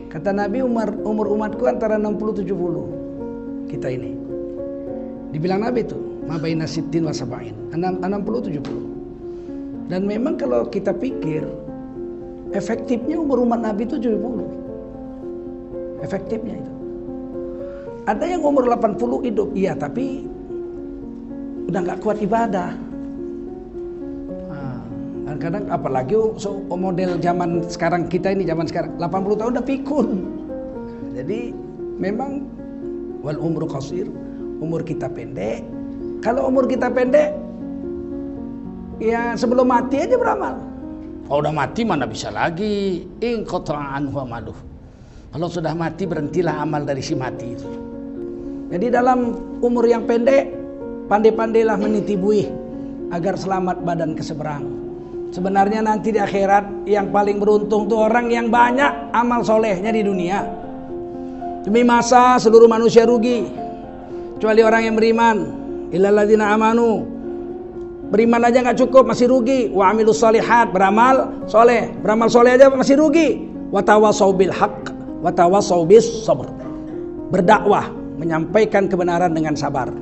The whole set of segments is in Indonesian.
Kata Nabi, umur umatku antara 60-70. Kita ini dibilang Nabi itu mabaina sittin wa sab'in, 60-70. Dan memang kalau kita pikir efektifnya umur umat Nabi itu 70. Efektifnya itu. Ada yang umur 80 hidup, iya, tapi udah nggak kuat ibadah. Kadang apalagi model zaman sekarang kita ini, zaman sekarang 80 tahun udah pikun. Jadi memang wal umru qasir, umur kita pendek. Kalau umur kita pendek, ya sebelum mati aja beramal. Kalau udah mati mana bisa lagi in qata'a anhu amaluh. Kalau sudah mati berhentilah amal dari si mati itu. Jadi dalam umur yang pendek, pandai-pandailah meniti buih agar selamat badan ke seberang. Sebenarnya nanti di akhirat yang paling beruntung tuh orang yang banyak amal solehnya di dunia. Demi masa seluruh manusia rugi, kecuali orang yang beriman. Illal ladzina amanu, beriman aja nggak cukup, masih rugi. Wa amilus shalihat, beramal soleh aja masih rugi. Wa tawasau bil haqq wa tawasau bis sabr, berdakwah menyampaikan kebenaran dengan sabar,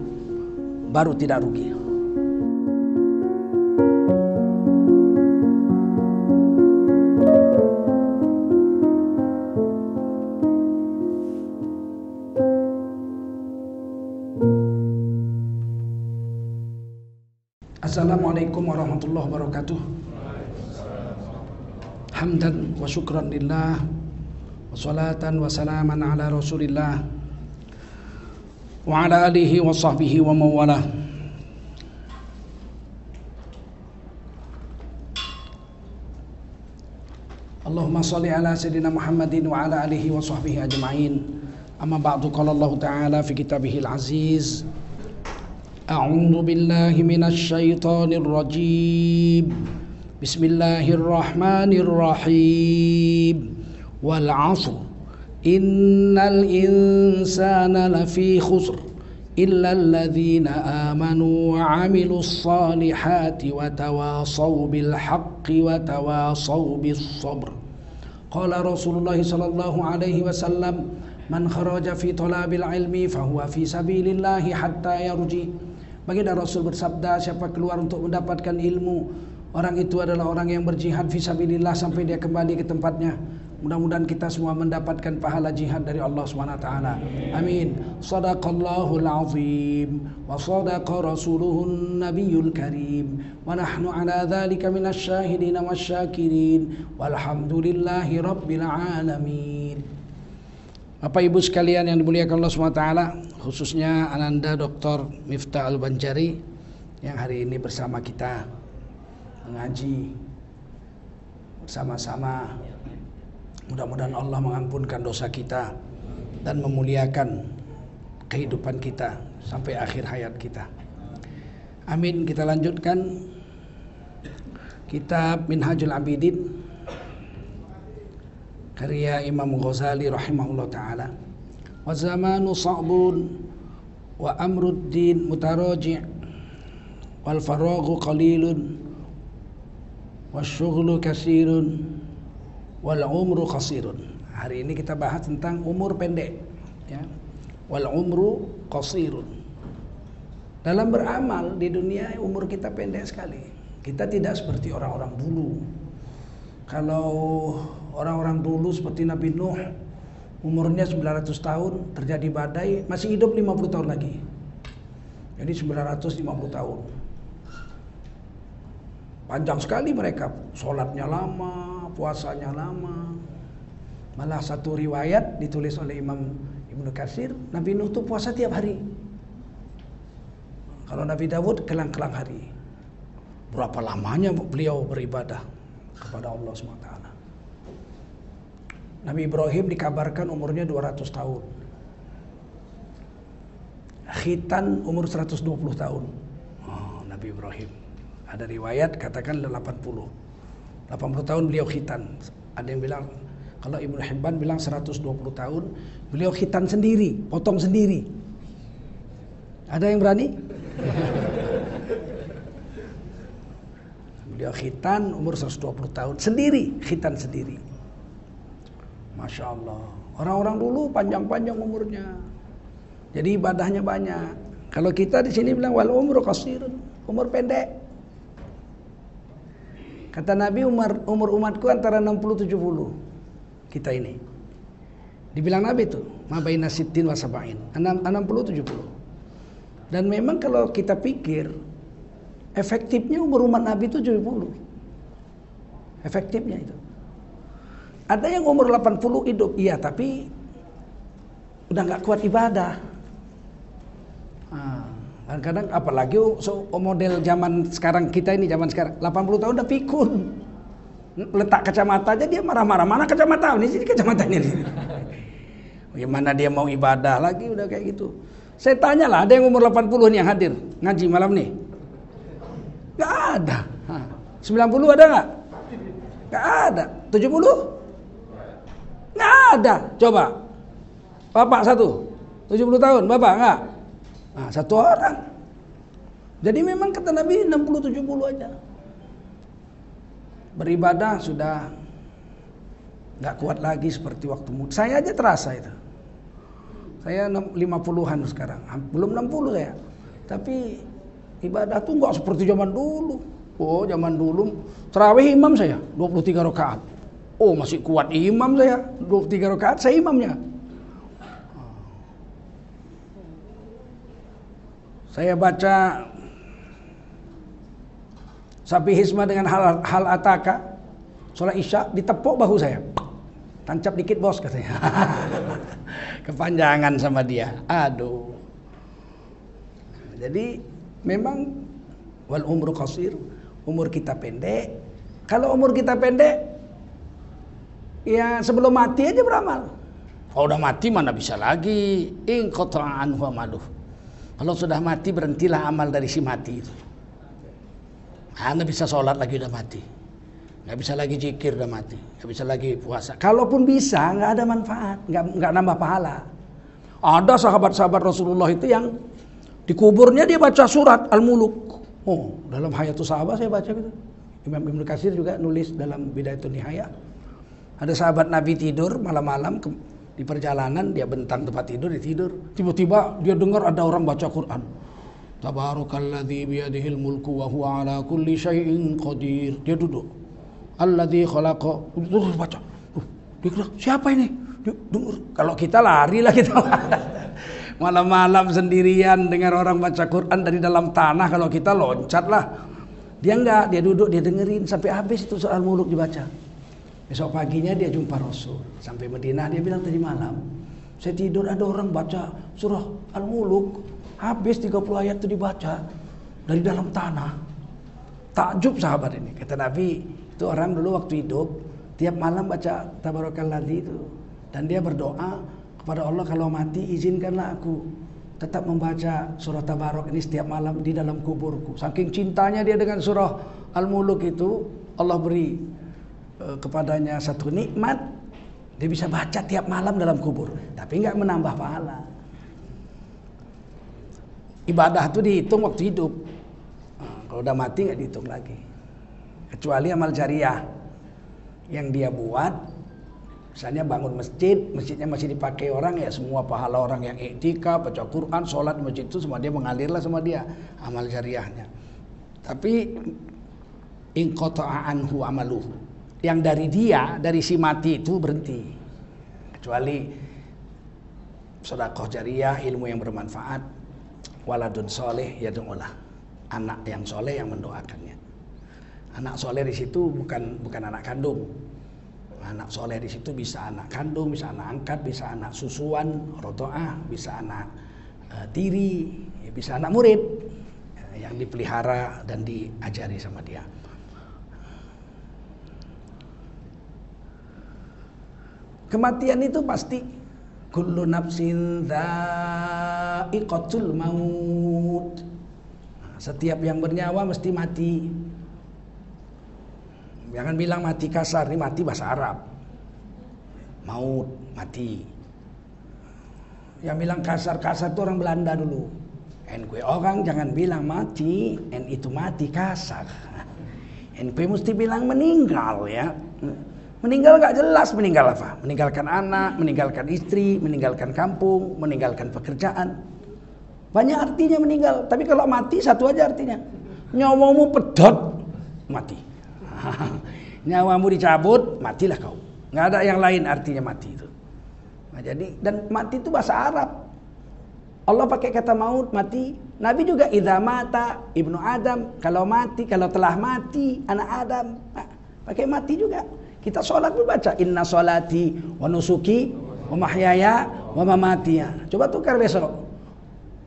baru tidak rugi. Assalamualaikum warahmatullahi wabarakatuh. Hamdan wa syukran lillah, wa salatan wa salaman ala rasulillah, wa ala alihi wa sahbihi wa mawalah. Allahumma salli ala sayyidina Muhammadin wa ala alihi wa sahbihi ajma'in. Amma ba'du, qala Allah ta'ala fi kitabihil aziz, A'udzu billahi minasy syaithanir rajim. Bismillahirrahmanirrahim. Wal 'ashr. Innal insana lafi khusr illa alladzina amanu wa 'amilus salihati wa tawasaw bil haqqi wa tawasaw bis sabr. Qala Rasulullah sallallahu alaihi wasallam, man kharaja fi talabil ilmi fahuwa fi sabilillahi hatta yarji. Baginda Rasul bersabda, siapa keluar untuk mendapatkan ilmu, orang itu adalah orang yang berjihad fisabilillah sampai dia kembali ke tempatnya. Mudah-mudahan kita semua mendapatkan pahala jihad dari Allah SWT. Amin. Sadaqallahul azim wa sadaqa rasuluhun nabiyul karim wa nahnu ala dhalika minasy syahidin wasyakirin walhamdulillahi rabbil alamin. Bapak Ibu sekalian yang dimuliakan Allah SWT, khususnya Ananda Dr. Miftah Al-Banjari yang hari ini bersama kita mengaji bersama-sama. Mudah-mudahan Allah mengampunkan dosa kita dan memuliakan kehidupan kita sampai akhir hayat kita. Amin. Kita lanjutkan kitab Minhajul Abidin karya Imam Ghazali rahimahullah ta'ala. Wa zamanu sa'bun wa amruddin mutaraji' wal faraghu qalilun wasyughlu katsirun wal umru qasirun. Hari ini kita bahas tentang umur pendek, ya. Wal umru qasirun. Dalam beramal di dunia umur kita pendek sekali. Kita tidak seperti orang-orang dulu. Kalau orang-orang dulu seperti Nabi Nuh, umurnya 900 tahun, terjadi badai, masih hidup 50 tahun lagi. Jadi 950 tahun. Panjang sekali mereka, sholatnya lama, puasanya lama. Malah satu riwayat ditulis oleh Imam Ibnu Katsir, Nabi Nuh itu puasa tiap hari. Kalau Nabi Dawud kelang-kelang hari. Berapa lamanya beliau beribadah kepada Allah SWT. Nabi Ibrahim dikabarkan umurnya 200 tahun. Khitan umur 120 tahun. Oh, Nabi Ibrahim. Ada riwayat katakan 80 tahun beliau khitan. Ada yang bilang, kalau Ibnu Hibban bilang 120 tahun, beliau khitan sendiri, potong sendiri. Ada yang berani? Beliau khitan umur 120 tahun sendiri, khitan sendiri. Masya Allah. Orang-orang dulu panjang-panjang umurnya. Jadi ibadahnya banyak. Kalau kita di sini bilang wal umru qasirun, umur pendek. Kata Nabi umur umatku antara 60-70. Kita ini. Dibilang Nabi itu, ma baina sittin wa sab'in, 60-70. Dan memang kalau kita pikir efektifnya umur umat Nabi itu 70. Efektifnya itu. Ada yang umur 80 hidup, iya, tapi udah nggak kuat ibadah. Kadang-kadang apalagi model zaman sekarang kita ini, zaman sekarang 80 tahun udah pikun. Letak kacamata aja dia marah-marah. Mana kacamata? Ini sini kacamatanya nih. Gimana dia mau ibadah lagi udah kayak gitu. Saya tanya lah, ada yang umur 80 nih yang hadir ngaji malam nih? Gak ada. 90 ada gak? Gak ada. 70? Gak ada. Coba. Bapak satu 70 tahun, bapak enggak? Nah, satu orang. Jadi memang kata Nabi 60-70 aja. Beribadah sudah gak kuat lagi seperti waktu muda. Saya aja terasa itu. Saya 50-an sekarang. Belum 60 saya. Tapi ibadah tuh gak seperti zaman dulu. Oh, zaman dulu tarawih imam saya 23 rakaat. Oh, masih kuat imam saya 23 rakaat, saya imamnya. Saya baca Sapi Hisma dengan hal ataka, sholat isya, ditepuk bahu saya. Tancap dikit bos katanya. Kepanjangan sama dia. Aduh. Jadi memang wal umru qasir, umur kita pendek. Kalau umur kita pendek, ya sebelum mati aja beramal. Kalau udah mati mana bisa lagi. In qata'a anhu amaluh. Kalau sudah mati berhentilah amal dari si mati itu. Anda bisa sholat lagi udah mati, nggak bisa lagi zikir udah mati, nggak bisa lagi puasa. Kalaupun bisa nggak ada manfaat, nggak nambah pahala. Ada sahabat-sahabat Rasulullah itu yang di kuburnya dia baca surat Al-Muluk. Oh, dalam Hayatus Sahabat saya baca gitu. Imam Ibnu Katsir juga nulis dalam Bidayatun Nihayah. Ada sahabat Nabi tidur malam-malam di perjalanan, dia bentang tempat tidur, dia tidur. Tiba-tiba dia dengar ada orang baca Quran. Tabarakalladzi biyadihil mulku wa huwa ala kulli syai'in qadir. Dia duduk. Alladzi khalaqa. Terus baca. Dia kira, siapa ini? Dia dengar. Kalau kita lari lah kita. Malam-malam sendirian dengar orang baca Quran dari dalam tanah, kalau kita loncat lah. Dia enggak, dia duduk, dia dengerin sampai habis itu surah Al-Muluk dibaca. Besok paginya dia jumpa Rasul. Sampai Madinah dia bilang tadi malam, saya tidur ada orang baca surah Al-Muluk. Habis 30 ayat itu dibaca dari dalam tanah. Takjub sahabat ini. Kata Nabi, itu orang dulu waktu hidup tiap malam baca Tabarakalladzi itu. Dan dia berdoa kepada Allah, kalau mati izinkanlah aku tetap membaca surah Tabarak ini setiap malam di dalam kuburku. Saking cintanya dia dengan surah Al-Muluk itu, Allah beri kepadanya satu nikmat, dia bisa baca tiap malam dalam kubur, tapi nggak menambah pahala. Ibadah itu dihitung waktu hidup. Kalau udah mati nggak dihitung lagi, kecuali amal jariah yang dia buat. Misalnya bangun masjid, masjidnya masih dipakai orang, ya semua pahala orang yang iktikaf, baca Quran, sholat di masjid itu semua dia mengalirlah sama dia amal jariahnya. Tapi in qata'a anhu amaluhu, yang dari dia, dari si mati itu berhenti. Kecuali sedekah jariah, ilmu yang bermanfaat, waladun soleh yad'ulah, anak yang soleh yang mendoakannya. Anak soleh di situ bukan anak kandung. Anak soleh di situ bisa anak kandung, bisa anak angkat, bisa anak susuan, rotoah, bisa anak tiri, bisa anak murid yang dipelihara dan diajari sama dia. Kematian itu pasti. Kullu nafsin dha'iqatul maut. Setiap yang bernyawa mesti mati. Jangan bilang mati kasar, ini mati bahasa Arab. Maut, mati. Yang bilang kasar-kasar itu orang Belanda dulu. NP orang jangan bilang mati, N itu mati kasar. NP mesti bilang meninggal ya. Meninggal nggak jelas meninggal apa. Meninggalkan anak, meninggalkan istri, meninggalkan kampung, meninggalkan pekerjaan. Banyak artinya meninggal. Tapi kalau mati satu aja artinya. Nyawamu pedot, mati. Nyawamu dicabut, matilah kau. Nggak ada yang lain artinya mati itu. Nah, jadi dan mati itu bahasa Arab. Allah pakai kata maut, mati. Nabi juga idza mata ibnu Adam, kalau mati, kalau telah mati anak Adam, nah, pakai mati juga. Kita sholat pun baca inna sholati wa nusuki wa mahyaya wa mamatiya. Coba tukar besok.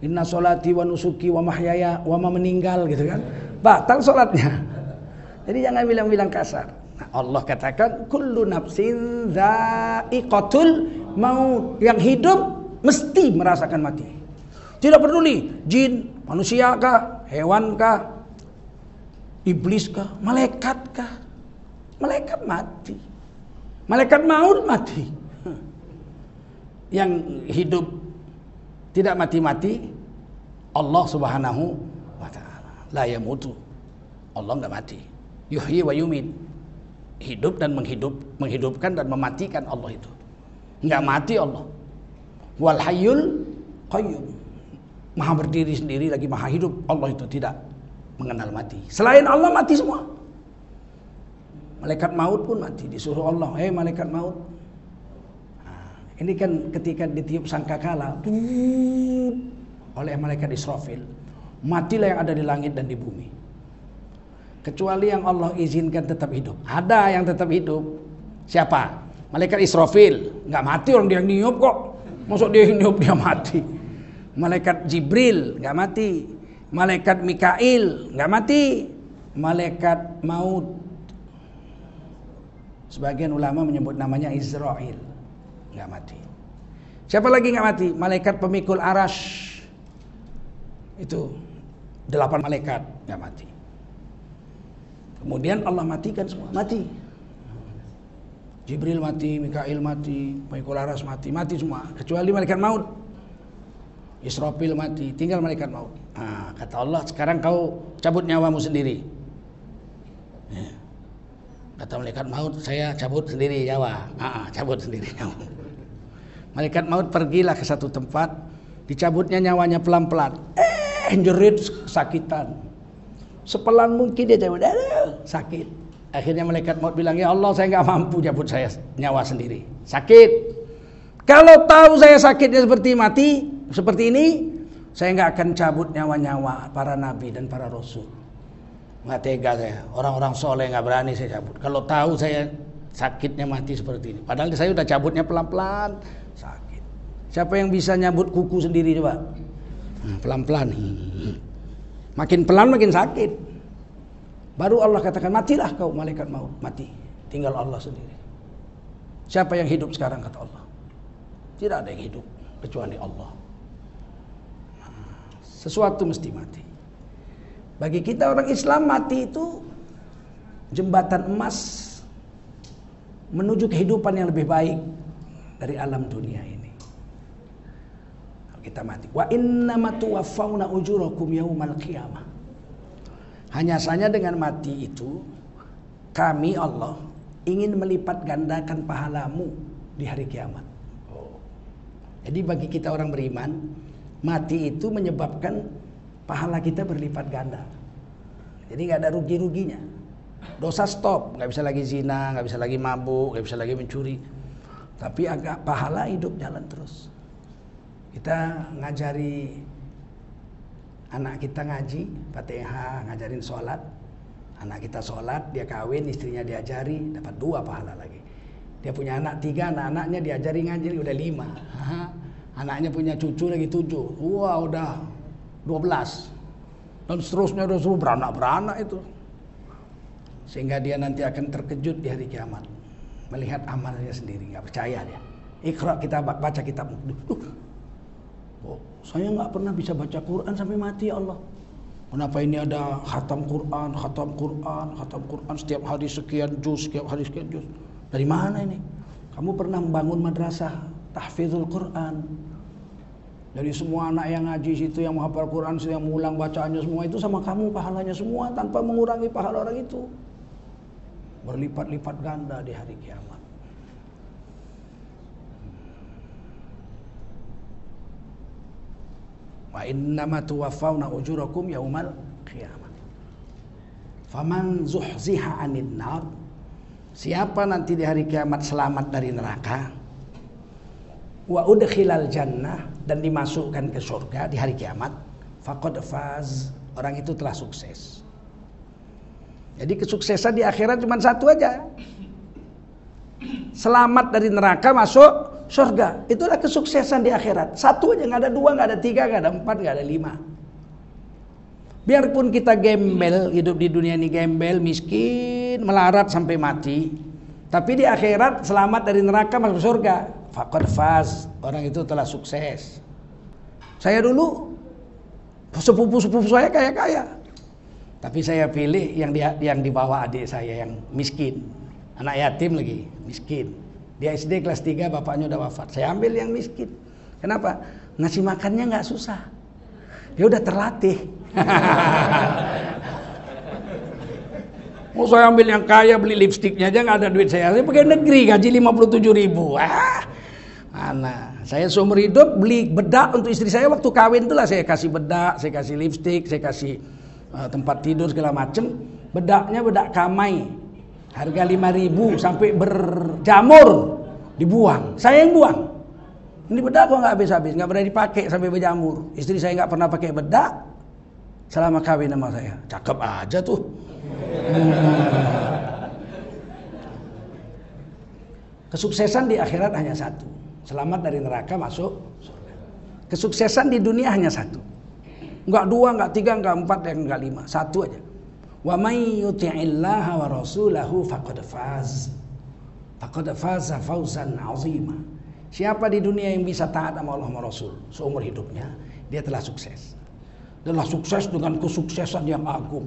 Inna sholati wa nusuki wa mahyaya wa meninggal gitu kan. Batal sholatnya. Jadi jangan bilang-bilang kasar. Nah, Allah katakan kullu nafsin dha'iqatul maut. Yang hidup mesti merasakan mati. Tidak peduli jin, manusia kah, hewan kah, iblis kah, malaikat kah. Malaikat mati. Malaikat maut mati. Yang hidup tidak mati-mati Allah Subhanahu wa taala. La yamutu. Allah enggak mati. Yuhyi wa yumin. Hidup dan menghidupkan dan mematikan Allah itu. Enggak mati Allah. Wal hayyul qayyum. Maha berdiri sendiri lagi maha hidup. Allah itu tidak mengenal mati. Selain Allah mati semua. Malaikat maut pun mati, disuruh Allah, malaikat maut. Nah, ini kan ketika ditiup sangkakala oleh malaikat Israfil, matilah yang ada di langit dan di bumi. Kecuali yang Allah izinkan tetap hidup. Ada yang tetap hidup. Siapa? Malaikat Israfil. Nggak mati orang dia niup kok. Masuk dia niup dia mati. Malaikat Jibril nggak mati. Malaikat Mikail nggak mati. Malaikat maut, sebagian ulama menyebut namanya Israel, nggak mati. Siapa lagi nggak mati? Malaikat pemikul arash. Itu 8 malaikat nggak mati. Kemudian Allah matikan semua, mati. Jibril mati, Mikail mati, pemikul arash mati, mati semua. Kecuali malaikat maut. Israfil mati, tinggal malaikat maut. Nah, kata Allah, sekarang kau cabut nyawamu sendiri. Ya. Kata malaikat maut, saya cabut sendiri nyawa. Cabut sendiri nyawa. Malaikat maut pergilah ke satu tempat, dicabutnya nyawanya pelan-pelan. Jerit kesakitan. Sepelan mungkin dia cabut, sakit. Akhirnya malaikat maut bilang, ya Allah, saya nggak mampu cabut saya nyawa sendiri. Sakit. Kalau tahu saya sakitnya seperti ini, saya nggak akan cabut nyawa-nyawa para nabi dan para rasul. Nggak tega saya, orang-orang soleh nggak berani saya cabut. Kalau tahu saya sakitnya mati seperti ini, padahal saya udah cabutnya pelan-pelan, sakit. Siapa yang bisa nyabut kuku sendiri coba? Pelan-pelan, makin pelan makin sakit. Baru Allah katakan matilah kau malaikat maut, mati. Tinggal Allah sendiri. Siapa yang hidup sekarang kata Allah? Tidak ada yang hidup kecuali Allah. Sesuatu mesti mati. Bagi kita orang Islam, mati itu jembatan emas menuju kehidupan yang lebih baik dari alam dunia ini. Kalau kita mati, wa innama tuwaffawna ujurakum yaumal qiyamah. Hanya saja dengan mati itu kami Allah ingin melipat gandakan pahalamu di hari kiamat. Jadi bagi kita orang beriman, mati itu menyebabkan pahala kita berlipat ganda. Jadi nggak ada rugi-ruginya. Dosa stop, nggak bisa lagi zina, nggak bisa lagi mabuk, nggak bisa lagi mencuri. Tapi agak pahala hidup jalan terus. Kita ngajari anak kita ngaji, Fatihah, ngajarin sholat. Anak kita sholat, dia kawin, istrinya diajari, dapat 2 pahala lagi. Dia punya anak 3, anak-anaknya diajari ngaji, udah 5. Anaknya punya cucu lagi 7. Wah, udah 12. Dan seterusnya udah semua beranak-beranak itu. Sehingga dia nanti akan terkejut di hari kiamat. Melihat amalnya sendiri, nggak percaya dia. Iqra, kita baca kitab. Saya nggak pernah bisa baca Quran sampai mati ya Allah. Kenapa ini ada khatam Quran, setiap hari sekian juz, Dari mana ini? Kamu pernah membangun madrasah tahfizul Quran. Dari semua anak yang ngaji situ, yang menghafal Quran, yang mengulang bacaannya semua itu sama kamu pahalanya semua tanpa mengurangi pahala orang itu. berlipat-lipat ganda di hari kiamat. Wa innama tuwaffawna ujurakum yaumal qiyamah. Faman zuhziha 'anil nar, siapa nanti di hari kiamat selamat dari neraka, wa udkhilal jannah, dan dimasukkan ke surga di hari kiamat, faqad faz, orang itu telah sukses. Jadi kesuksesan di akhirat cuma satu aja. Selamat dari neraka, masuk surga. Itulah kesuksesan di akhirat. Satu aja, nggak ada dua, nggak ada tiga, nggak ada empat, nggak ada lima. Biarpun kita gembel, hidup di dunia ini gembel, miskin, melarat sampai mati, tapi di akhirat selamat dari neraka, masuk surga. Faqad faz, orang itu telah sukses. Saya dulu sepupu-sepupu saya kaya-kaya, tapi saya pilih yang di bawah adik saya yang miskin, anak yatim lagi, miskin. Dia SD kelas 3, bapaknya udah wafat. Saya ambil yang miskin. Kenapa? Ngasih makannya nggak susah. Dia udah terlatih. Mau saya ambil yang kaya, beli lipstiknya aja nggak ada duit saya. Saya pakai negeri, gaji 57.000. Mana? Saya seumur hidup beli bedak untuk istri saya waktu kawin itulah, saya kasih bedak, saya kasih lipstik, saya kasih tempat tidur segala macem. Bedaknya bedak kamai, harga 5.000 sampai berjamur, dibuang. Saya yang buang. Ini bedak kok nggak habis-habis, nggak pernah dipakai sampai berjamur. Istri saya nggak pernah pakai bedak selama kawin sama saya. Cakep aja tuh. Kesuksesan di akhirat hanya satu, selamat dari neraka, masuk surga. Kesuksesan di dunia hanya satu, nggak dua, nggak tiga, nggak empat, nggak lima, satu aja. Wa may yuti'illaha wa rasulahu faqad faza fawzan 'azima. Siapa di dunia yang bisa taat sama Allah sama Rasul seumur hidupnya, dia telah sukses. Telah sukses dengan kesuksesan yang agung.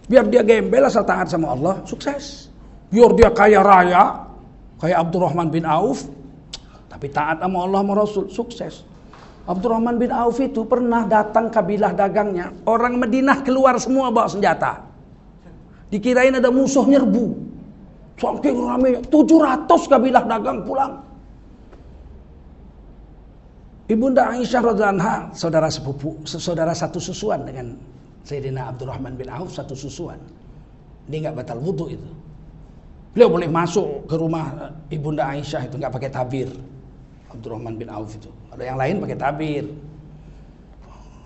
Biar dia gembel asal taat sama Allah, sukses. Biar dia kaya raya kayak Abdurrahman bin Auf, tapi taat sama Allah sama Rasul, sukses. Abdurrahman bin Auf itu pernah datang kabilah dagangnya, orang Madinah keluar semua bawa senjata. Dikirain ada musuh nyerbu. Saking ramai, 700 kabilah dagang pulang. Ibunda Aisyah radhiyallahu anha, saudara sepupu, saudara satu susuan dengan Sayyidina Abdurrahman bin Auf, satu susuan. Dia nggak batal wudu itu. Beliau boleh masuk ke rumah Ibunda Aisyah itu nggak pakai tabir. Abdurrahman bin Auf itu. Ada yang lain pakai tabir.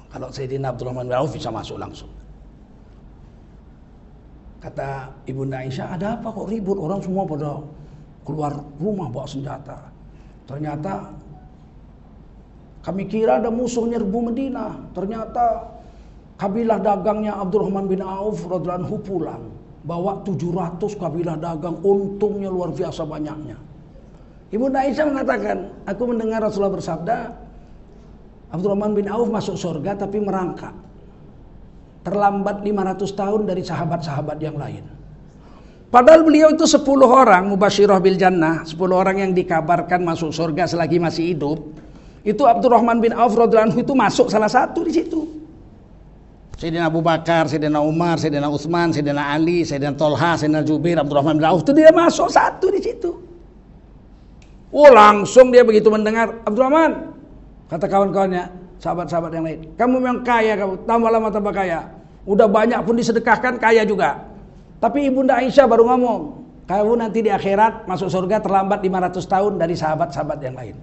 Kalau Sayyidina Abdurrahman bin Auf bisa masuk langsung. Kata Ibunda Aisyah, ada apa kok ribut? Orang semua pada keluar rumah bawa senjata. Ternyata kami kira ada musuh nyerbu Madinah. Ternyata kabilah dagangnya Abdurrahman bin Auf radhiyallahu anhu pulang. Bawa 700 kabilah dagang, untungnya luar biasa banyaknya. Ibunda Aisyah mengatakan, aku mendengar Rasulullah bersabda, Abdurrahman bin Auf masuk surga tapi merangkak. Terlambat 500 tahun dari sahabat-sahabat yang lain. Padahal beliau itu 10 orang mubasyirah bil jannah, 10 orang yang dikabarkan masuk surga selagi masih hidup. Itu Abdurrahman bin Auf radhiyallahu anhu itu masuk salah satu di situ. Sayyidina Abu Bakar, Sayyidina Umar, Sayyidina Utsman, Sayyidina Ali, Sayyidina Tolha, Sayyidina Jubair, Abdurrahman bin Auf itu dia masuk satu di situ. Oh, langsung dia begitu mendengar, Abdurrahman, kata kawan-kawannya, sahabat-sahabat yang lain, kamu memang kaya, kamu tambah lama tambah kaya. Udah banyak pun disedekahkan, kaya juga. Tapi Ibunda Aisyah baru ngomong, kamu nanti di akhirat masuk surga terlambat 500 tahun dari sahabat-sahabat yang lain.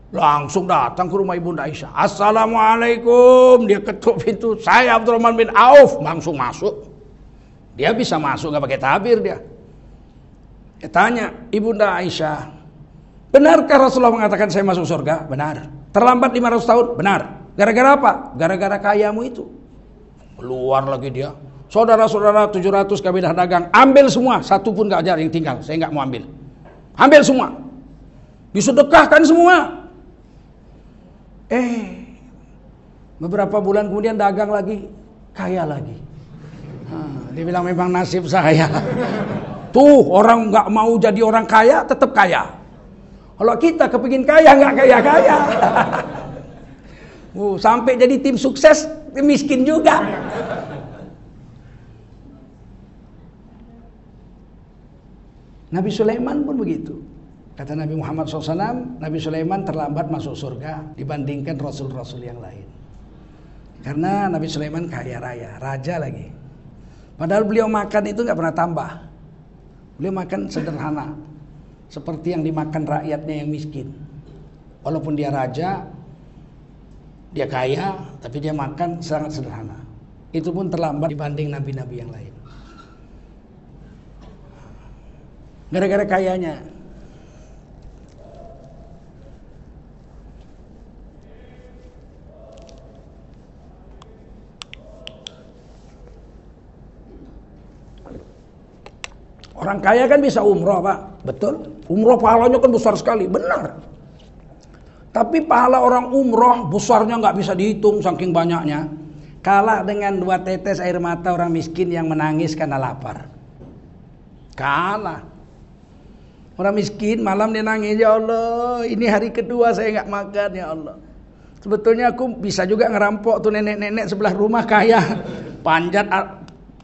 Langsung datang ke rumah Ibunda Aisyah. Assalamualaikum. Dia ketuk pintu. Saya Abdurrahman bin Auf. Langsung masuk. Dia bisa masuk gak pakai tabir dia. Dia tanya, Ibunda Aisyah, benarkah Rasulullah mengatakan saya masuk surga? Benar. Terlambat 500 tahun? Benar. Gara-gara apa? Gara-gara kayamu itu. Keluar lagi dia. Saudara-saudara 700 kabilah dagang, ambil semua. Satu pun gak ada yang tinggal. Saya gak mau ambil. Ambil semua. Disedekahkan semua. Beberapa bulan kemudian dagang lagi, kaya lagi. Dia bilang memang nasib saya. Tuh orang nggak mau jadi orang kaya, tetap kaya. Kalau kita kepingin kaya nggak kaya-kaya. Sampai jadi tim sukses, miskin juga. Nabi Sulaiman pun begitu. Kata Nabi Muhammad SAW, Nabi Sulaiman terlambat masuk surga dibandingkan rasul-rasul yang lain. Karena Nabi Sulaiman kaya raya, raja lagi. Padahal beliau makan itu nggak pernah tambah. Beliau makan sederhana, seperti yang dimakan rakyatnya yang miskin. Walaupun dia raja, dia kaya, tapi dia makan sangat sederhana. Itu pun terlambat dibanding nabi-nabi yang lain. Gara-gara kayanya. Orang kaya kan bisa umroh, Pak. Betul? Umroh pahalanya kan besar sekali. Benar. Tapi pahala orang umroh besarnya nggak bisa dihitung saking banyaknya. Kalah dengan 2 tetes air mata orang miskin yang menangis karena lapar. Kalah. Orang miskin malam dia nangis, ya Allah, ini hari kedua saya nggak makan, ya Allah. Sebetulnya aku bisa juga ngerampok tuh nenek-nenek sebelah rumah kaya. Panjat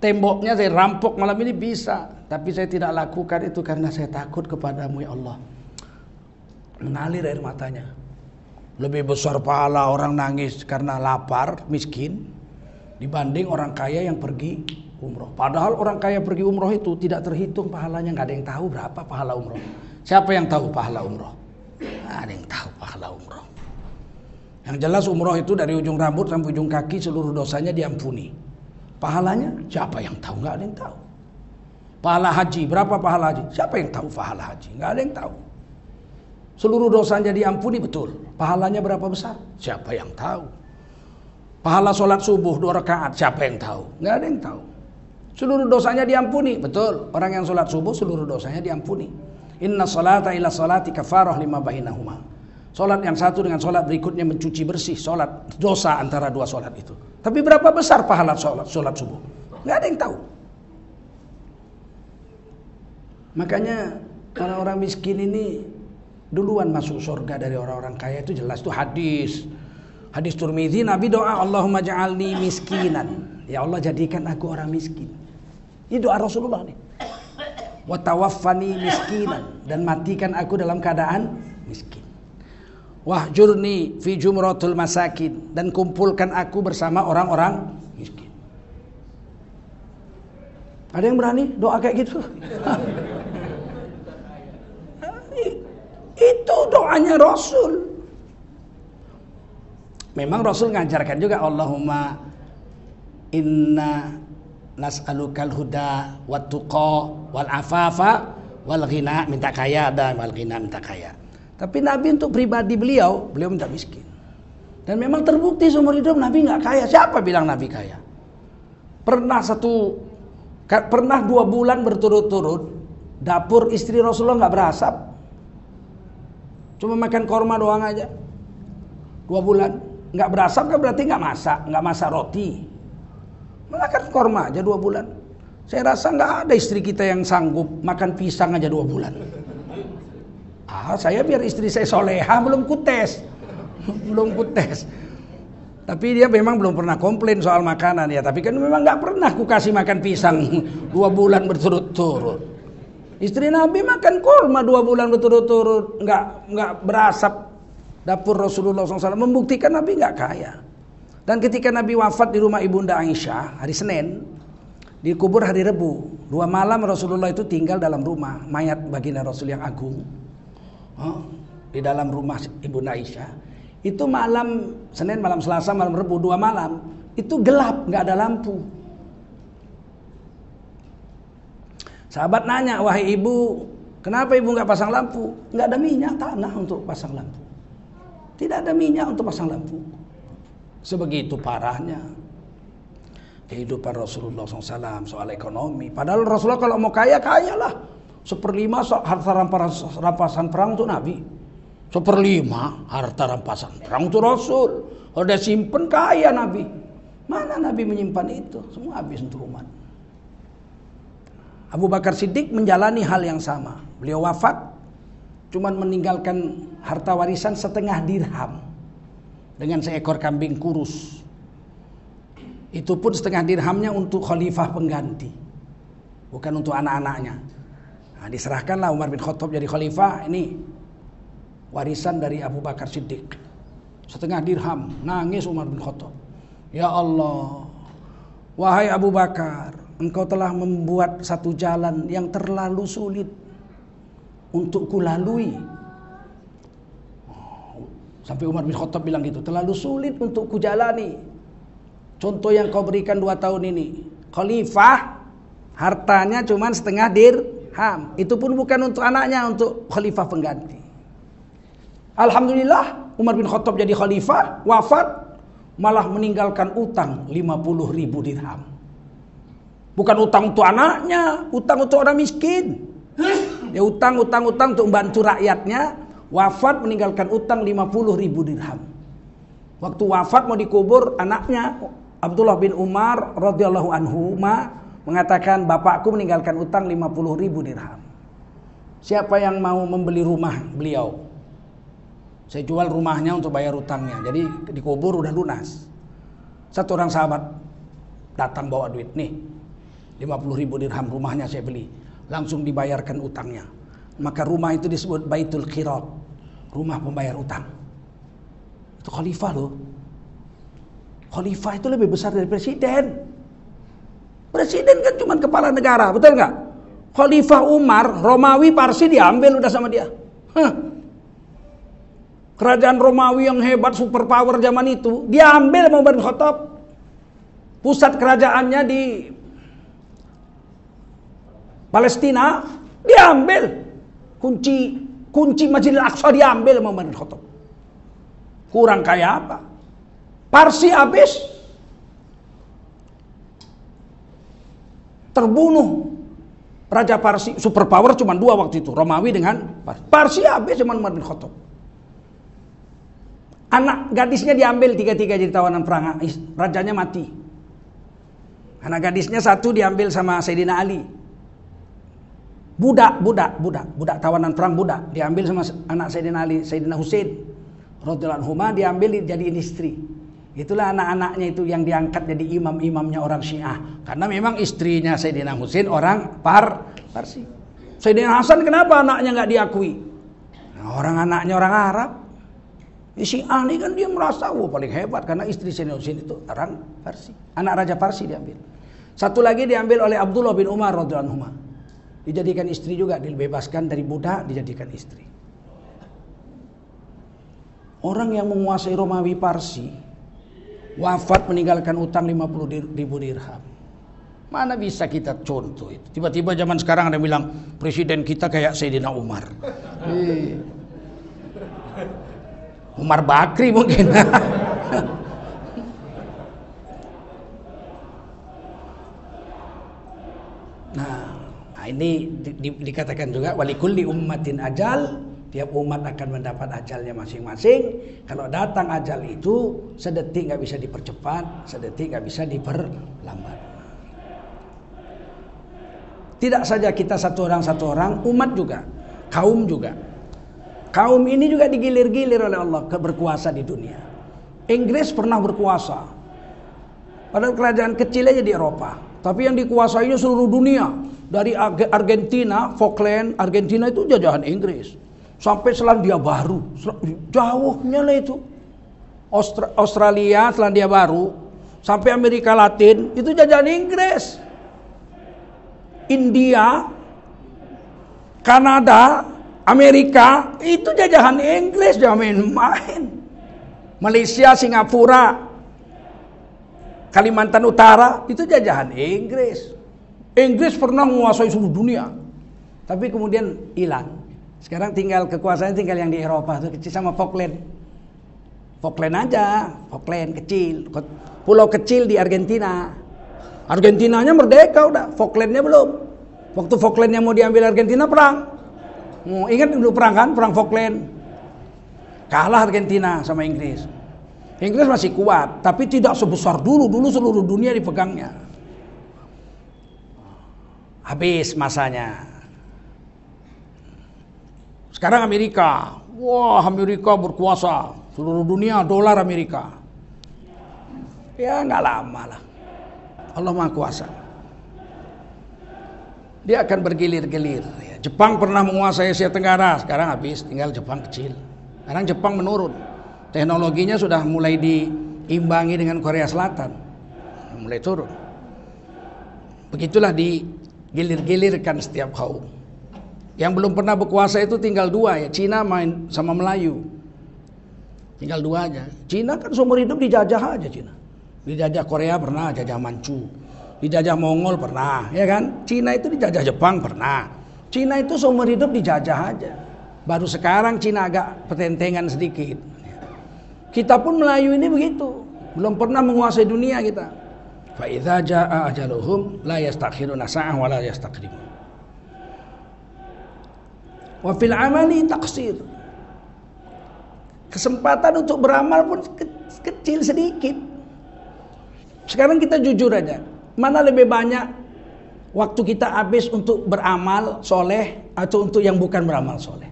temboknya saya rampok malam ini bisa. Tapi saya tidak lakukan itu karena saya takut kepadamu, ya Allah. Mengalir air matanya. Lebih besar pahala orang nangis karena lapar, miskin, dibanding orang kaya yang pergi umroh. Padahal orang kaya pergi umroh itu tidak terhitung pahalanya. Nggak ada yang tahu berapa pahala umroh. Siapa yang tahu pahala umroh? Nggak ada yang tahu pahala umroh. Yang jelas umroh itu dari ujung rambut sampai ujung kaki seluruh dosanya diampuni. Pahalanya siapa yang tahu? Nggak ada yang tahu. Pahala haji, berapa pahala haji? Siapa yang tahu pahala haji? Nggak ada yang tahu. Seluruh dosanya diampuni, betul. Pahalanya berapa besar? Siapa yang tahu? Pahala sholat subuh 2 rakaat, siapa yang tahu? Nggak ada yang tahu. Seluruh dosanya diampuni, betul. Orang yang sholat subuh seluruh dosanya diampuni. Inna sholata ila sholati kafarah lima bainahuma. Sholat yang satu dengan sholat berikutnya mencuci bersih sholat dosa antara 2 sholat itu. Tapi berapa besar pahala sholat subuh? Nggak ada yang tahu. Makanya orang-orang miskin ini duluan masuk surga dari orang-orang kaya, itu jelas tuh hadis. Hadis Tirmidzi, Nabi doa, Allahumma ja'alni miskinan. Ya Allah, jadikan aku orang miskin. Ini doa Rasulullah nih. Wa tawaffani miskinan, dan matikan aku dalam keadaan miskin. Wahjurni fi jumratul masakin, dan kumpulkan aku bersama orang-orang miskin. Ada yang berani doa kayak gitu? Itu doanya Rasul. Memang Rasul ngajarkan juga, Allahumma inna nas'alukal huda wat tuqa wal afafa wal ghina, minta kaya, dan wal ghina, minta kaya. Tapi Nabi untuk pribadi beliau minta miskin. Dan memang terbukti seumur hidup Nabi nggak kaya. Siapa bilang Nabi kaya? Pernah 2 bulan berturut-turut dapur istri Rasulullah nggak berasap. Cuma makan korma doang aja. 2 bulan nggak berasap kan berarti nggak masak roti. Makan korma aja 2 bulan. Saya rasa nggak ada istri kita yang sanggup makan pisang aja 2 bulan. Saya biar istri saya soleha belum kutes. Tapi dia memang belum pernah komplain soal makanan ya. Tapi kan memang nggak pernah ku kasih makan pisang 2 bulan berturut-turut. Istri Nabi makan kurma 2 bulan berturut-turut, nggak berasap dapur Rasulullah SAW, membuktikan Nabi nggak kaya. Dan ketika Nabi wafat di rumah ibunda Aisyah hari Senin, dikubur hari Rebu, 2 malam Rasulullah itu tinggal dalam rumah mayat baginda Rasul yang agung, di dalam rumah ibunda Aisyah. Itu malam Senin, malam Selasa, malam Rebu, 2 malam itu gelap, nggak ada lampu. Sahabat nanya, wahai ibu, kenapa ibu nggak pasang lampu? Nggak ada minyak tanah untuk pasang lampu. Tidak ada minyak untuk pasang lampu. Sebegitu parahnya kehidupan Rasulullah SAW soal ekonomi. Padahal Rasulullah kalau mau kaya, kayalah. 1/5 harta rampasan perang untuk Nabi. 1/5 harta rampasan perang untuk Rasul. Kalau dia simpen, kaya Nabi. Mana Nabi menyimpan itu? Semua habis untuk umat. Abu Bakar Siddiq menjalani hal yang sama. Beliau wafat, cuman meninggalkan harta warisan 1/2 dirham dengan seekor kambing kurus. Itu pun 1/2 dirhamnya untuk khalifah pengganti, bukan untuk anak-anaknya. Nah, diserahkanlah Umar bin Khattab jadi khalifah. Ini warisan dari Abu Bakar Siddiq. 1/2 dirham. Nangis Umar bin Khattab. Ya Allah, wahai Abu Bakar, engkau telah membuat satu jalan yang terlalu sulit untuk kulalui. Sampai Umar bin Khattab bilang gitu, terlalu sulit untuk kujalani. Contoh yang kau berikan 2 tahun ini, khalifah hartanya cuma 1/2 dirham. Itu pun bukan untuk anaknya, untuk khalifah pengganti. Alhamdulillah Umar bin Khattab jadi khalifah, wafat, malah meninggalkan utang 50.000 dirham. Bukan utang untuk anaknya, utang untuk orang miskin. Ya utang untuk membantu rakyatnya. Wafat meninggalkan utang 50.000 dirham. Waktu wafat mau dikubur, anaknya Abdullah bin Umar radhiyallahu anhu mengatakan, bapakku meninggalkan utang 50.000 dirham. Siapa yang mau membeli rumah beliau? Saya jual rumahnya untuk bayar utangnya. Jadi dikubur udah lunas. Satu orang sahabat datang bawa duit, nih 50.000 dirham rumahnya saya beli. Langsung dibayarkan utangnya. Maka rumah itu disebut Baitul Qirat, rumah pembayar utang. Itu khalifah loh. Khalifah itu lebih besar dari presiden. Presiden kan cuma kepala negara, betul nggak? Khalifah Umar, Romawi, Parsi diambil udah sama dia. Kerajaan Romawi yang hebat, superpower zaman itu, diambil sama Umar bin Khattab. Pusat kerajaannya di Palestina, diambil. Kunci Masjidil Aqsa diambil sama Umar bin Khattab. Kurang kaya apa? Parsi habis. Terbunuh Raja Parsi, superpower cuma 2 waktu itu, Romawi dengan Parsi habis zaman Umar bin Khattab. Anak gadisnya diambil 3 jadi tawanan perang, rajanya mati. Anak gadisnya 1 diambil sama Sayyidina Ali. Budak tawanan perang, budak diambil sama anak Sayyidina Ali, Sayyidina Husain radhiyallahu anhu, diambil jadi istri. Itulah anak-anaknya itu yang diangkat jadi imam-imamnya orang Syiah. Karena memang istrinya Sayyidina Husain orang Parsi. Sayyidina Hasan kenapa anaknya nggak diakui? Nah, anaknya orang Arab. Syiah ini kan dia merasa paling hebat karena istri Sayyidina Husain itu orang Parsi. Anak Raja Parsi diambil. Satu lagi diambil oleh Abdullah bin Umar radhiyallahu anhu. Dijadikan istri juga, dibebaskan dari budak, dijadikan istri. Orang yang menguasai Romawi Parsi wafat meninggalkan utang 50.000 dirham. Mana bisa kita contoh itu? Tiba-tiba zaman sekarang ada yang bilang presiden kita kayak Sayyidina Umar. Umar Bakri mungkin. Nah, ini dikatakan juga walikulli ummatin ajal, tiap umat akan mendapat ajalnya masing-masing. Kalau datang ajal itu, sedetik nggak bisa dipercepat, sedetik nggak bisa diperlambat. Tidak saja kita satu orang, umat juga, kaum juga. Kaum ini juga digilir-gilir oleh Allah berkuasa di dunia. Inggris pernah berkuasa, padahal kerajaan kecil aja di Eropa, tapi yang dikuasainya seluruh dunia. Dari Argentina, Falkland, Argentina itu jajahan Inggris. Sampai Selandia Baru, jauhnya lah itu. Australia, Selandia Baru, sampai Amerika Latin, itu jajahan Inggris. India, Kanada, Amerika, itu jajahan Inggris, jangan main-main. Malaysia, Singapura, Kalimantan Utara, itu jajahan Inggris. Inggris pernah menguasai seluruh dunia, tapi kemudian hilang. Sekarang tinggal kekuasaannya tinggal yang di Eropa tuh kecil sama Falkland. Falkland aja, Falkland kecil, pulau kecil di Argentina. Argentinanya merdeka udah, Falklandnya belum. Waktu Falklandnya mau diambil Argentina perang. Ingat dulu perang kan, perang Falkland. Kalah Argentina sama Inggris. Inggris masih kuat, tapi tidak sebesar dulu. Dulu seluruh dunia dipegangnya. Habis masanya. Sekarang Amerika. Wah, Amerika berkuasa. Seluruh dunia dolar Amerika. Ya nggak lama lah. Allah Maha Kuasa. Dia akan bergilir-gilir. Jepang pernah menguasai Asia Tenggara, sekarang habis, tinggal Jepang kecil. Sekarang Jepang menurun. Teknologinya sudah mulai diimbangi dengan Korea Selatan. Mulai turun. Begitulah digilir-gilirkan setiap kaum. Yang belum pernah berkuasa itu tinggal dua ya, Cina main sama Melayu. Tinggal dua aja. Cina kan seumur hidup dijajah aja Cina. Dijajah Korea pernah, jajah Manchu. Dijajah Mongol pernah, ya kan? Cina itu dijajah Jepang pernah. Cina itu seumur hidup dijajah aja. Baru sekarang Cina agak pertentangan sedikit. Kita pun Melayu ini begitu. Belum pernah menguasai dunia kita. Fa idza jaa ajaluhum la yastakhiruna sa'ah wa la yastaqdimun. Wa fil amali taqsir. Kesempatan untuk beramal pun kecil sedikit. Sekarang kita jujur aja. Mana lebih banyak waktu kita habis untuk beramal soleh atau untuk yang bukan beramal soleh?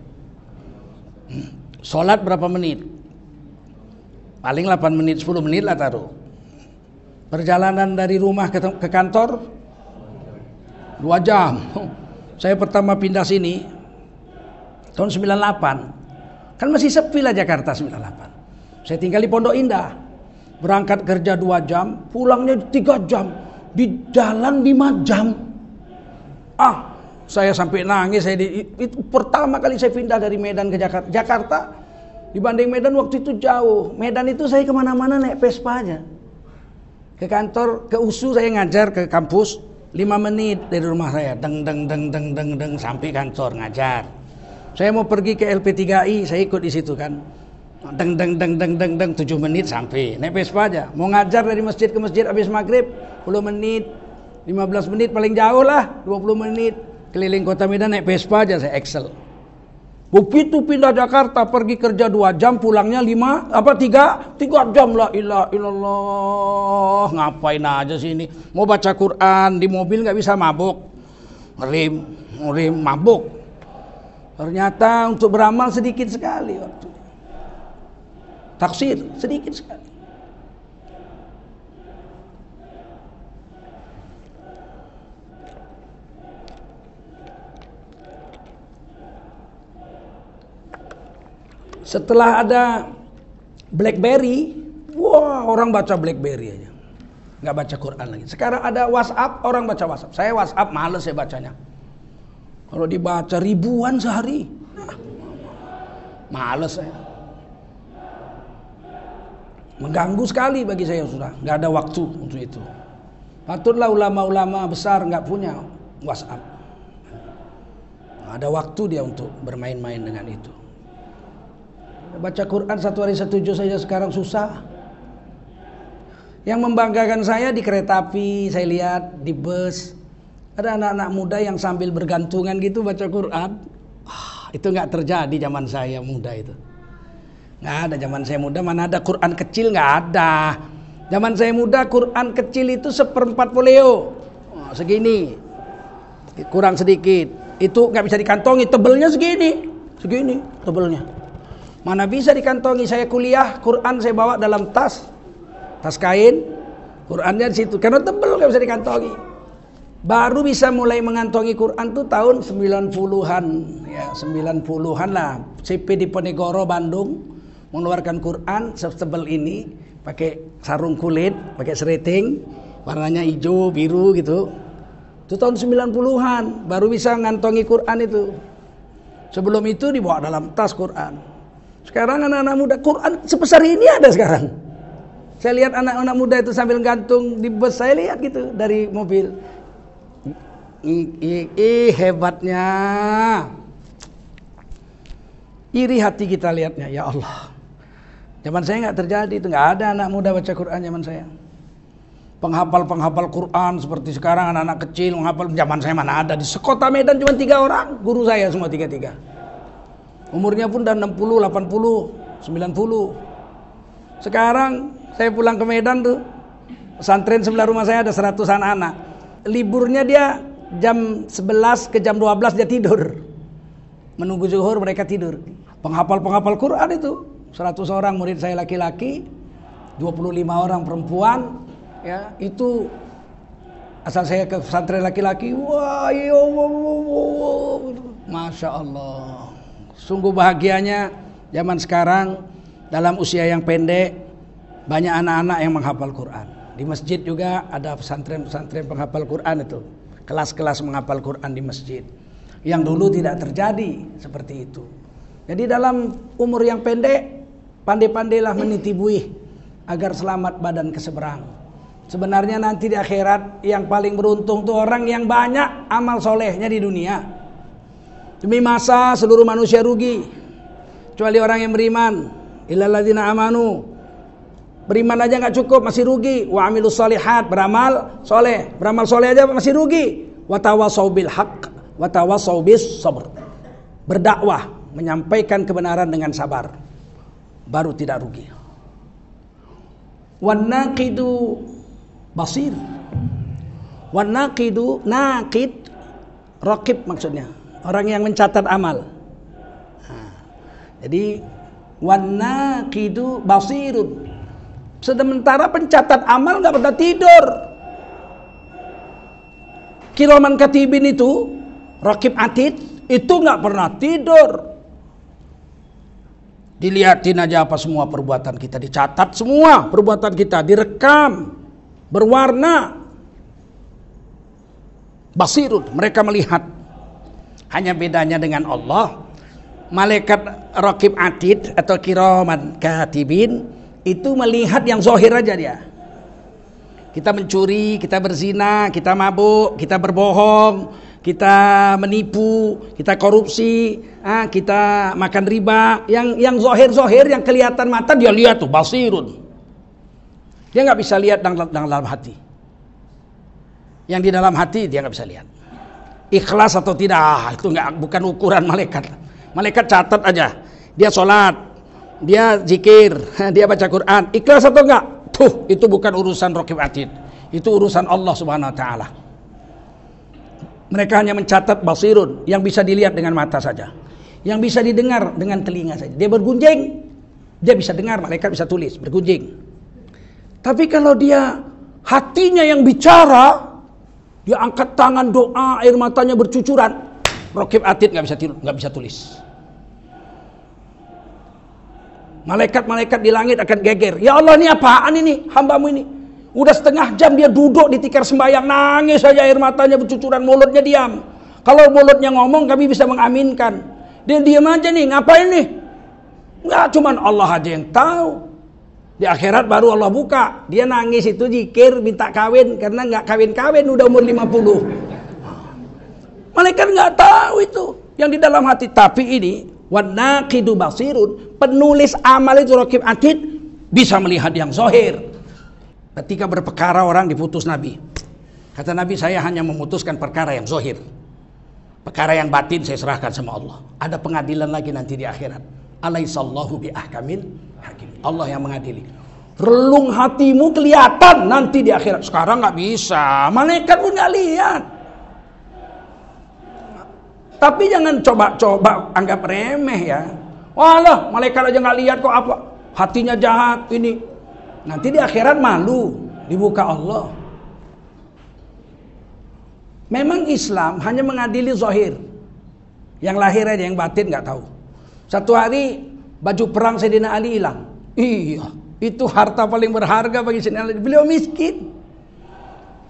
Sholat berapa menit? Paling 8 menit, 10 menit lah taruh. Perjalanan dari rumah ke kantor 2 jam. Saya pertama pindah sini tahun 98. Kan masih sepi lah Jakarta 98. Saya tinggal di Pondok Indah. Berangkat kerja 2 jam, pulangnya 3 jam. Di jalan 5 jam. Saya sampai nangis. Itu pertama kali saya pindah dari Medan ke Jakarta. Jakarta dibanding Medan waktu itu jauh. Medan itu saya kemana-mana naik Vespa aja. Ke kantor, ke USU saya ngajar ke kampus 5 menit dari rumah saya. Deng sampai kantor ngajar. Saya mau pergi ke LP3I, saya ikut di situ kan. Deng 7 menit sampai. Naik Vespa aja. Mau ngajar dari masjid ke masjid habis maghrib 10 menit. 15 menit paling jauh lah, 20 menit. Keliling kota Medan naik Vespa aja saya Excel. Begitu pindah Jakarta pergi kerja 2 jam, pulangnya 3 jam. La ilaha illallah. Ngapain aja sih ini? Mau baca Quran di mobil nggak bisa, mabuk. Ngerim mabuk. Ternyata untuk beramal sedikit sekali waktu. Taksir sedikit sekali. Setelah ada BlackBerry, wah orang baca BlackBerry aja, nggak baca Quran lagi. Sekarang ada WhatsApp, orang baca WhatsApp. Saya WhatsApp males saya bacanya. Kalau dibaca ribuan sehari, males saya. Mengganggu sekali bagi saya sudah, nggak ada waktu untuk itu. Patutlah ulama-ulama besar nggak punya WhatsApp. Nggak ada waktu dia untuk bermain-main dengan itu. Baca Quran 1 hari 1 juz saja sekarang susah. Yang membanggakan saya di kereta api, saya lihat di bus ada anak-anak muda yang sambil bergantungan gitu baca Quran. Itu nggak terjadi zaman saya muda itu. Nggak ada zaman saya muda, mana ada Quran kecil, nggak ada. Zaman saya muda Quran kecil itu 1/4 folio, segini, kurang sedikit. Itu nggak bisa dikantongi, tebelnya segini tebelnya. Mana bisa dikantongi. Saya kuliah Quran saya bawa dalam tas kain, Qurannya di situ karena tebel nggak bisa dikantongi. Baru bisa mulai mengantongi Quran tuh tahun 90-an ya, 90-an lah. CP Diponegoro Bandung mengeluarkan Quran setebel ini, pakai sarung kulit, pakai serating, warnanya hijau biru gitu. Itu tahun 90-an baru bisa ngantongi Quran itu. Sebelum itu dibawa dalam tas Quran. Sekarang anak-anak muda Quran sebesar ini ada sekarang. Saya lihat anak-anak muda itu sambil gantung di bus, saya lihat gitu dari mobil. Hebatnya. Iri hati kita lihatnya, ya Allah. Zaman saya nggak terjadi itu, nggak ada anak muda baca Quran zaman saya. Penghafal Quran seperti sekarang anak-anak kecil menghafal, zaman saya mana ada. Di sekota Medan cuma 3 orang, guru saya semua 3. Umurnya pun udah 60, 80, 90. Sekarang saya pulang ke Medan tuh, pesantren sebelah rumah saya ada 100-an anak. Liburnya dia jam 11 ke jam 12 dia tidur. Menunggu zuhur mereka tidur. Penghafal Quran itu 100 orang murid saya laki-laki, 25 orang perempuan. Ya, itu asal saya ke pesantren laki-laki, wah, Masya Allah. Sungguh bahagianya zaman sekarang dalam usia yang pendek banyak anak-anak yang menghafal Quran. Di masjid juga ada pesantren-pesantren penghafal Quran itu. Kelas-kelas menghafal Quran di masjid. Yang dulu tidak terjadi seperti itu. Jadi dalam umur yang pendek pandai-pandailah meniti buih agar selamat badan ke seberang. Sebenarnya nanti di akhirat yang paling beruntung tuh orang yang banyak amal solehnya di dunia. Demi masa seluruh manusia rugi, kecuali orang yang beriman. Illal ladzina amanu. Beriman aja nggak cukup, masih rugi. Wa amilus solihat, beramal soleh aja masih rugi. Wa tawasau bil haqq, wa tawasau bis sabr. Berdakwah, menyampaikan kebenaran dengan sabar, baru tidak rugi. Wan naqidu basir. Wan naqidu, naqid raqib maksudnya, orang yang mencatat amal. Jadi wan naqidu basirun. Sementara pencatat amal enggak pernah tidur. Kiraman katibin itu, raqib atid itu enggak pernah tidur. Dilihatin aja apa semua perbuatan kita, dicatat semua perbuatan kita, direkam, berwarna. Basirun, mereka melihat. Hanya bedanya dengan Allah, malaikat raqib atid atau kiraman katibin itu melihat yang zahir aja dia. Kita mencuri, kita berzina, kita mabuk, kita berbohong, kita menipu, kita korupsi, kita makan riba, yang zahir-zahir, yang kelihatan mata dia lihat tuh, basirun. Dia nggak bisa lihat dalam hati. Yang di dalam hati dia nggak bisa lihat. Ikhlas atau tidak, itu bukan ukuran malaikat. Malaikat catat aja. Dia sholat, dia zikir, dia baca Quran, ikhlas atau enggak? Tuh, itu bukan urusan raqib atid. Itu urusan Allah Subhanahu wa taala. Mereka hanya mencatat basirun, yang bisa dilihat dengan mata saja, yang bisa didengar dengan telinga saja. Dia bergunjing, dia bisa dengar, malaikat bisa tulis, bergunjing. Tapi kalau dia hatinya yang bicara, dia angkat tangan doa, air matanya bercucuran, raqib atid nggak bisa tulis. Malaikat-malaikat di langit akan geger. Ya Allah, ini apaan ini? Hambamu ini udah setengah jam dia duduk di tikar sembahyang, nangis saja, air matanya bercucuran, mulutnya diam. Kalau mulutnya ngomong kami bisa mengaminkan. Dia diam aja nih, ngapain nih? Nggak, cuman Allah aja yang tahu. Di akhirat baru Allah buka. Dia nangis itu zikir minta kawin karena nggak kawin-kawin udah umur 50. Malaikat nggak tahu itu yang di dalam hati. Tapi ini wan naqidu basirun, penulis amal itu raqib atid bisa melihat yang zahir. Ketika berperkara orang diputus Nabi, kata Nabi, saya hanya memutuskan perkara yang zahir. Perkara yang batin saya serahkan sama Allah. Ada pengadilan lagi nanti di akhirat. Alaihissallahu bi ahkamil hakim. Allah yang mengadili. Relung hatimu kelihatan nanti di akhirat. Sekarang nggak bisa, malaikat pun nggak lihat. Tapi jangan coba-coba anggap remeh ya. Walah, malaikat aja nggak lihat kok apa? Hatinya jahat ini. Nanti di akhirat malu dibuka Allah. Memang Islam hanya mengadili zahir. Yang lahir aja, yang batin nggak tahu. Satu hari baju perang Sayyidina Ali hilang. Iya, itu harta paling berharga bagi Sayyidina Ali. Beliau miskin.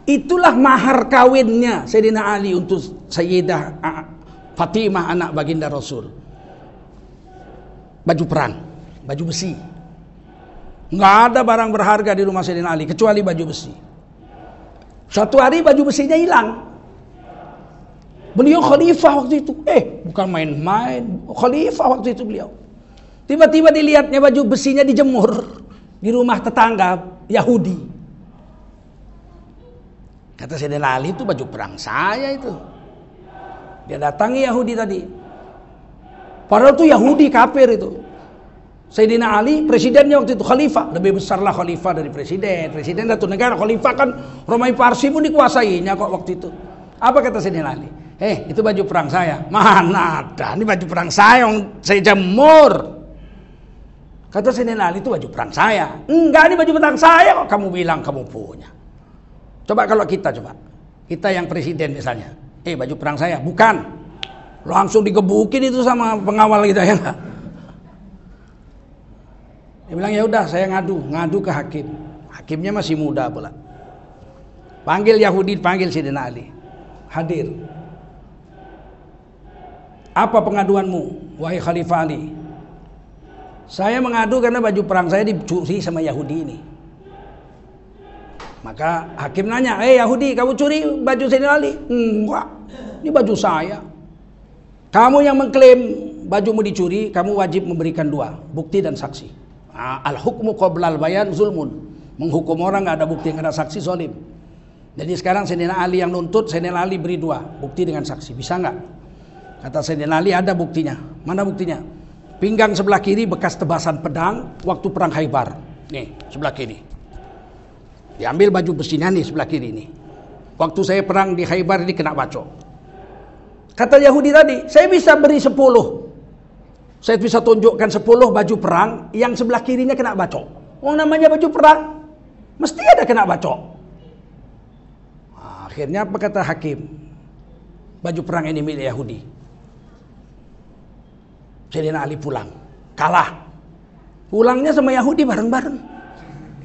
Itulah mahar kawinnya Sayyidina Ali untuk Sayyidah Fatimah, anak baginda Rasul. Baju perang, baju besi. Nggak ada barang berharga di rumah Sayyidina Ali kecuali baju besi. Suatu hari baju besinya hilang. Beliau khalifah waktu itu. Bukan main-main. Khalifah waktu itu beliau. Tiba-tiba dilihatnya baju besinya dijemur di rumah tetangga Yahudi. Kata Sayyidina Ali, itu baju perang saya itu. Dia datangi Yahudi tadi. Padahal itu Yahudi kafir itu. Sayyidina Ali presidennya waktu itu, khalifah. Lebih besarlah khalifah dari presiden. Presiden satu negara, khalifah kan Romawi Parsi pun dikuasainya kok waktu itu. Apa kata Sayyidina Ali? Itu baju perang saya. Mana ada, ini baju perang saya yang saya jemur. Kata Sayyidina Ali, itu baju perang saya. Enggak, ini baju perang saya kok kamu bilang kamu punya. Coba kalau kita yang presiden misalnya. Baju perang saya. Bukan. Langsung digebukin itu sama pengawal kita ya. Dia bilang ya udah saya ngadu ke hakim. Hakimnya masih muda pula. Panggil Yahudi, panggil Sayyidina Ali. Hadir. Apa pengaduanmu, wahai Khalifah Ali? Saya mengadu karena baju perang saya dicuri sama Yahudi ini. Maka hakim nanya, Yahudi, kamu curi baju Sayyidina Ali? Enggak, ini baju saya. Kamu yang mengklaim bajumu dicuri, kamu wajib memberikan 2 bukti dan saksi. Al-hukmu qoblal bayan zulmun. Menghukum orang gak ada bukti, gak ada saksi, zalim. Jadi sekarang Sayyidina Ali yang nuntut, Sayyidina Ali beri 2 bukti dengan saksi. Bisa gak? Kata Sayyidina Ali, ada buktinya. Mana buktinya? Pinggang sebelah kiri bekas tebasan pedang waktu perang Khaybar. Nih, sebelah kiri. Diambil baju besinya nih, sebelah kiri nih. Waktu saya perang di Khaybar ini kena bacok. Kata Yahudi tadi, saya bisa beri 10. Saya bisa tunjukkan 10 baju perang yang sebelah kirinya kena bacok. Oh, namanya baju perang, mesti ada kena bacok. Akhirnya apa kata hakim? Baju perang ini milik Yahudi. Sayyidina Ali pulang, kalah. Pulangnya sama Yahudi bareng-bareng.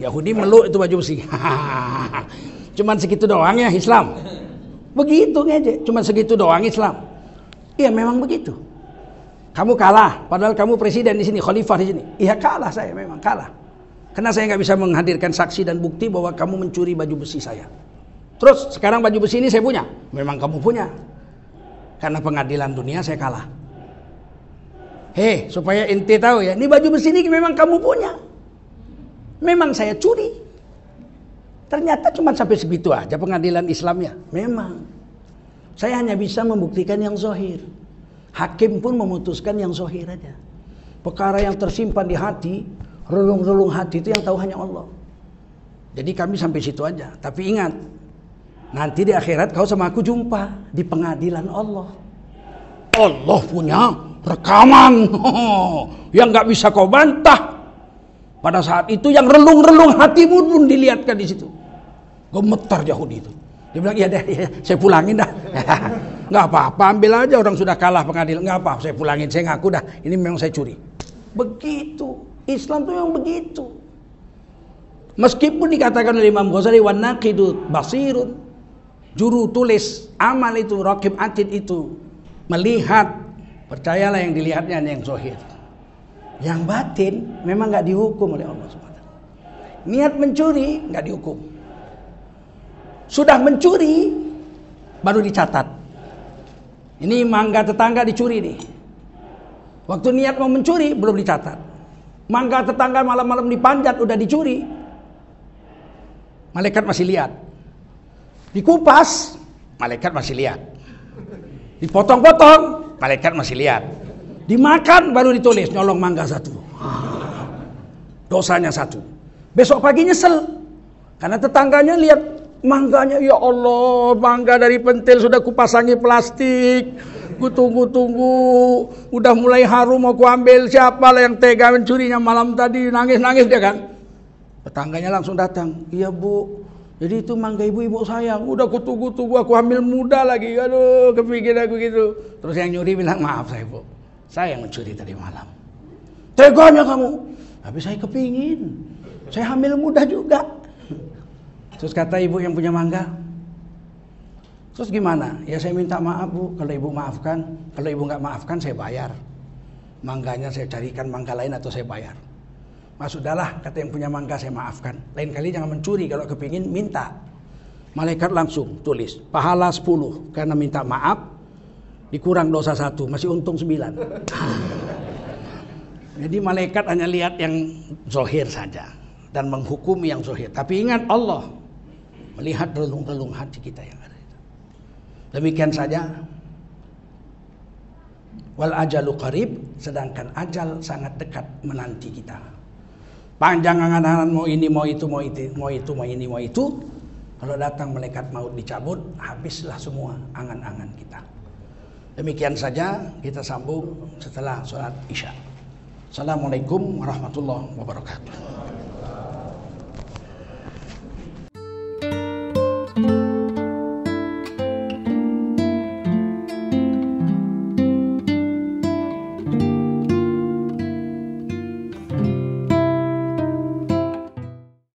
Yahudi meluk itu baju besi. Cuman segitu doang ya Islam. Begitu aja, cuman segitu doang Islam. Iya memang begitu. Kamu kalah, padahal kamu presiden di sini, khalifah di sini. Iya kalah saya, memang kalah. Karena saya nggak bisa menghadirkan saksi dan bukti bahwa kamu mencuri baju besi saya. Terus sekarang baju besi ini saya punya, memang kamu punya. Karena pengadilan dunia saya kalah. Supaya ente tahu ya, ini baju besi ini memang kamu punya. Memang saya curi. Ternyata cuma sampai segitu aja pengadilan Islamnya. Memang. Saya hanya bisa membuktikan yang zahir. Hakim pun memutuskan yang zahir aja. Perkara yang tersimpan di hati, relung-relung hati itu yang tahu hanya Allah. Jadi kami sampai situ aja. Tapi ingat, nanti di akhirat kau sama aku jumpa di pengadilan Allah. Allah punya rekaman yang gak bisa kau bantah. Pada saat itu yang relung-relung hatimu pun dilihatkan di situ. Gemetar Yahudi itu. Dia bilang, iya deh, saya pulangin dah. Nggak apa-apa, ambil aja, orang sudah kalah pengadilan. Nggak apa, saya pulangin, saya ngaku dah, ini memang saya curi. Begitu, Islam tuh yang begitu. Meskipun dikatakan oleh Imam Ghazali, wan naqidu basirun, juru tulis amal itu, raqib atid itu, melihat, percayalah yang dilihatnya yang zahir. Yang batin memang nggak dihukum oleh Allah SWT. Niat mencuri nggak dihukum. Sudah mencuri baru dicatat. Ini mangga tetangga dicuri nih. Waktu niat mau mencuri belum dicatat. Mangga tetangga malam-malam dipanjat udah dicuri. Malaikat masih lihat. Dikupas, malaikat masih lihat. Dipotong-potong, malaikat masih lihat. Dimakan baru ditulis nyolong mangga 1. Dosanya 1. Besok pagi nyesel. Karena tetangganya lihat mangganya, ya Allah, mangga dari pentil sudah kupasangi plastik. Ku tunggu-tunggu, udah mulai harum mau ku ambil, siapa lah yang tega mencurinya malam tadi, nangis-nangis dia kan. Tetangganya langsung datang, iya bu, jadi itu mangga ibu sayang, udah ku tunggu-tunggu, aku hamil muda lagi, aduh kepikir aku gitu. Terus yang nyuri bilang, maaf saya bu, saya yang mencuri tadi malam. Teganya kamu, tapi saya kepingin, saya hamil muda juga. Terus kata ibu yang punya mangga, terus gimana? Ya saya minta maaf bu, kalau ibu maafkan, kalau ibu nggak maafkan saya bayar. Mangganya saya carikan mangga lain atau saya bayar. Sudahlah, kata yang punya mangga, saya maafkan. Lain kali jangan mencuri, kalau kepingin minta. Malaikat langsung tulis, pahala 10 karena minta maaf, dikurang dosa 1, masih untung 9. Jadi malaikat hanya lihat yang zahir saja dan menghukumi yang zahir. Tapi ingat Allah melihat relung-relung hati kita yang ada. Demikian saja. Wal ajalu qarib, sedangkan ajal sangat dekat menanti kita. Panjang angan-angan mau ini, mau itu, mau itu, mau itu, mau ini, mau itu. Kalau datang malaikat maut dicabut, habislah semua angan-angan kita. Demikian saja, kita sambung setelah sholat Isya. Assalamualaikum warahmatullahi wabarakatuh.